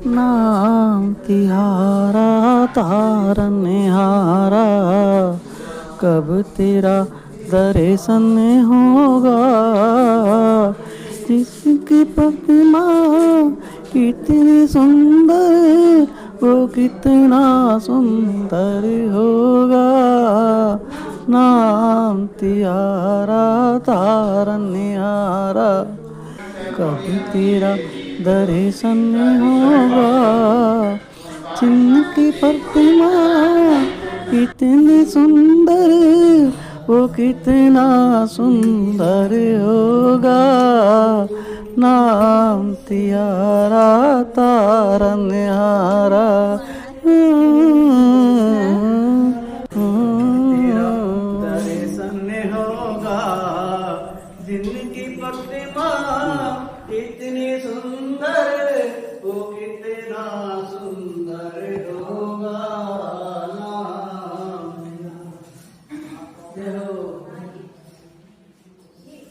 नाम तिहारा तारनहारा, कब तेरा दर्शन होगा। जिसकी प्रतिमा कितनी सुंदर, वो कितना सुंदर होगा। नाम तिहारा तारनहारा, कब तेरा दर्शन होगा। चिन्ह की प्रतिमा कितनी सुंदर, वो कितना सुंदर होगा। नाम तिहारा तारनहारा। तेरा दर्शन होगा। जिनकी प्रतिमा इतनी सुंदर, वो कितना सुंदर होगा। नाम